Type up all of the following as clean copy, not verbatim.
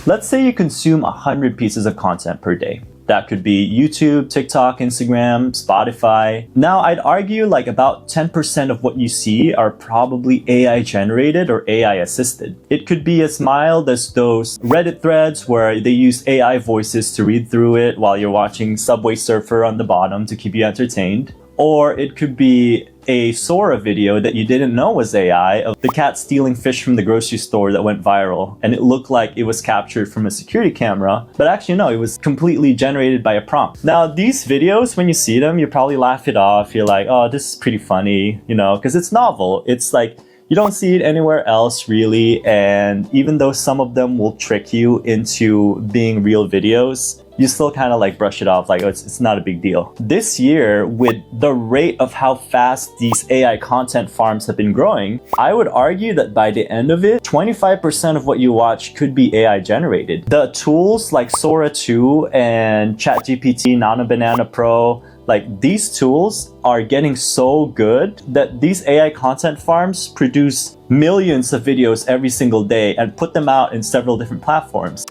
Let's say you consume 100 pieces of content per day. That could be YouTube, TikTok, Instagram, Spotify. Now, I'd argue like about 10% of what you see are probably AI generated or AI assisted. It could be as mild as those Reddit threads where they use AI voices to read through it while you're watching Subway Surfer on the bottom to keep you entertained. Or it could be a Sora video that you didn't know was AI of the cat stealing fish from the grocery store that went viral, and it looked like it was captured from a security camera, but actually no, it was completely generated by a prompt. Now these videos, when you see them, you probably laugh it off. You're like, oh, this is pretty funny, you know, because it's novel. It's like, you don't see it anywhere else really, and even though some of them will trick you into being real videos, you still kind of like brush it off like, oh, it's not a big deal. This year, with the rate of how fast these AI content farms have been growing, I would argue that by the end of it, 25% of what you watch could be AI generated. The tools like Sora 2 and ChatGPT, Nano Banana Pro, like these tools are getting so good that these AI content farms produce millions of videos every single day and put them out in several different platforms.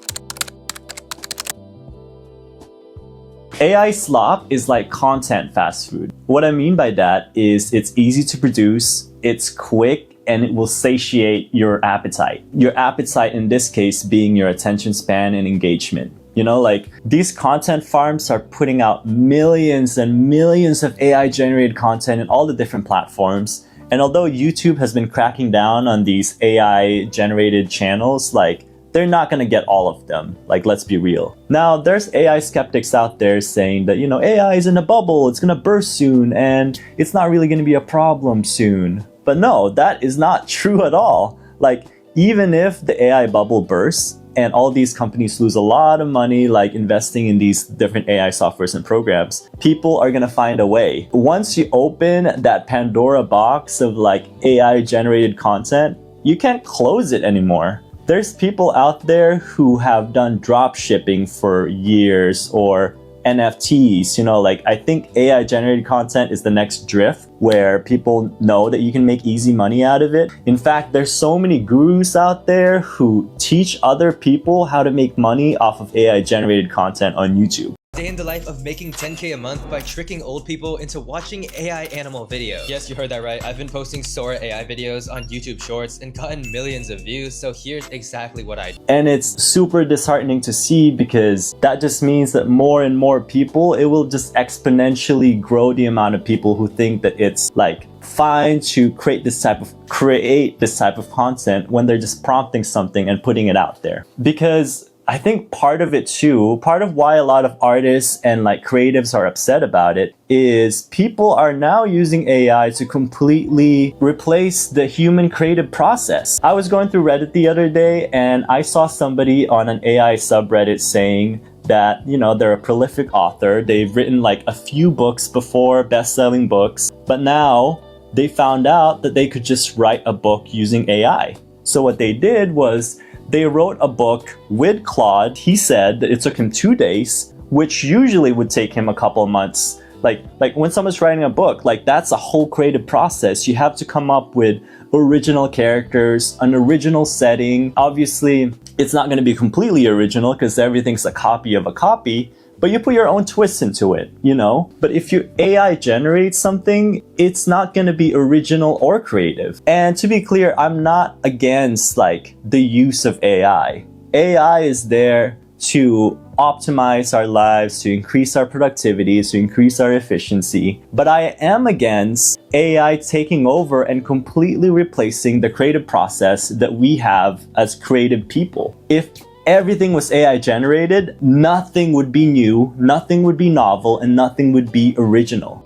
AI slop is like content fast food. What I mean by that is it's easy to produce, it's quick, and it will satiate your appetite. Your appetite in this case being your attention span and engagement. You know, like these content farms are putting out millions and millions of AI generated content in all the different platforms. And although YouTube has been cracking down on these AI generated channels, like they're not going to get all of them. Like, let's be real. Now, there's AI skeptics out there saying that, you know, AI is in a bubble, it's going to burst soon, and it's not really going to be a problem soon. But no, that is not true at all. Like, even if the AI bubble bursts and all these companies lose a lot of money, like investing in these different AI softwares and programs, people are going to find a way. Once you open that Pandora box of like AI generated content, you can't close it anymore. There's people out there who have done drop shipping for years or NFTs, you know, like I think AI generated content is the next drift where people know that you can make easy money out of it. In fact, there's so many gurus out there who teach other people how to make money off of AI generated content on YouTube. Day in the life of making 10K a month by tricking old people into watching AI animal videos. Yes, you heard that right. I've been posting Sora AI videos on YouTube Shorts and gotten millions of views, so here's exactly what I do. And it's super disheartening to see because that just means that more and more people, it will just exponentially grow the amount of people who think that it's like fine to create this type of content when they're just prompting something and putting it out there. Because I think part of it too, part of why a lot of artists and like creatives are upset about it is people are now using AI to completely replace the human creative process. I was going through Reddit the other day and I saw somebody on an AI subreddit saying that, you know, they're a prolific author. They've written like a few books before, best-selling books, but now they found out that they could just write a book using AI. So what they did was they wrote a book with Claude. He said that it took him 2 days, which usually would take him a couple of months. Like when someone's writing a book, like that's a whole creative process. You have to come up with original characters, an original setting. Obviously, it's not going to be completely original because everything's a copy of a copy, but you put your own twist into it, you know? But if you AI generate something, it's not gonna be original or creative. And to be clear, I'm not against like the use of AI. AI is there to optimize our lives, to increase our productivity, to increase our efficiency. But I am against AI taking over and completely replacing the creative process that we have as creative people. If everything was AI generated, nothing would be new, nothing would be novel, and nothing would be original.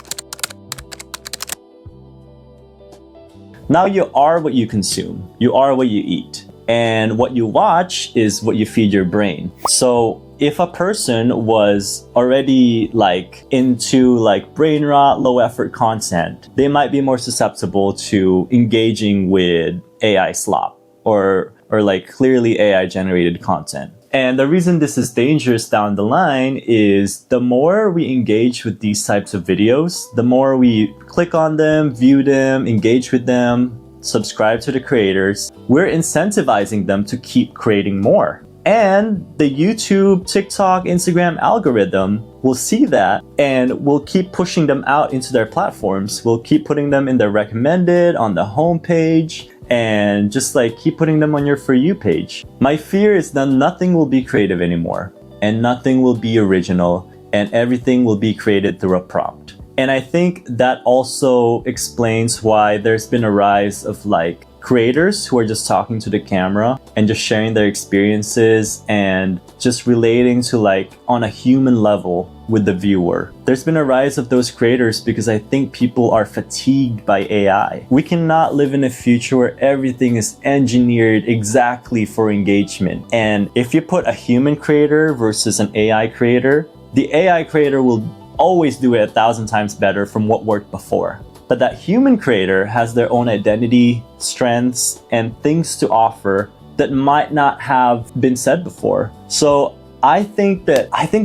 Now you are what you consume, you are what you eat, and what you watch is what you feed your brain. So if a person was already like into like brain rot, low effort content, they might be more susceptible to engaging with AI slop or like clearly AI generated content. And the reason this is dangerous down the line is the more we engage with these types of videos, the more we click on them, view them, engage with them, subscribe to the creators, we're incentivizing them to keep creating more. And the YouTube, TikTok, Instagram algorithm will see that and will keep pushing them out into their platforms. We'll keep putting them in their recommended, on the homepage, and just like keep putting them on your For You page. My fear is that nothing will be creative anymore, and nothing will be original, and everything will be created through a prompt. And I think that also explains why there's been a rise of like creators who are just talking to the camera and just sharing their experiences and just relating to like on a human level with the viewer. There's been a rise of those creators because I think people are fatigued by AI. We cannot live in a future where everything is engineered exactly for engagement. And if you put a human creator versus an AI creator, the AI creator will always do it 1,000 times better from what worked before. But that human creator has their own identity, strengths, and things to offer that might not have been said before. So I think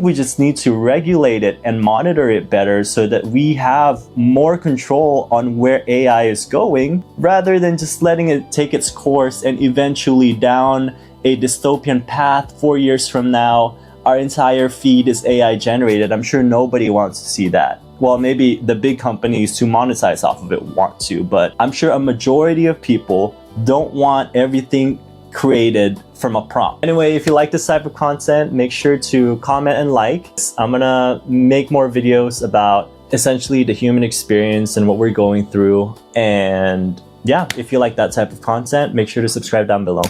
we just need to regulate it and monitor it better so that we have more control on where AI is going rather than just letting it take its course and eventually down a dystopian path 4 years from now. Our entire feed is AI generated. I'm sure nobody wants to see that. Well, maybe the big companies who monetize off of it want to, but I'm sure a majority of people don't want everything created from a prompt. Anyway, if you like this type of content, make sure to comment and like. I'm gonna make more videos about essentially the human experience and what we're going through. And yeah, if you like that type of content, make sure to subscribe down below.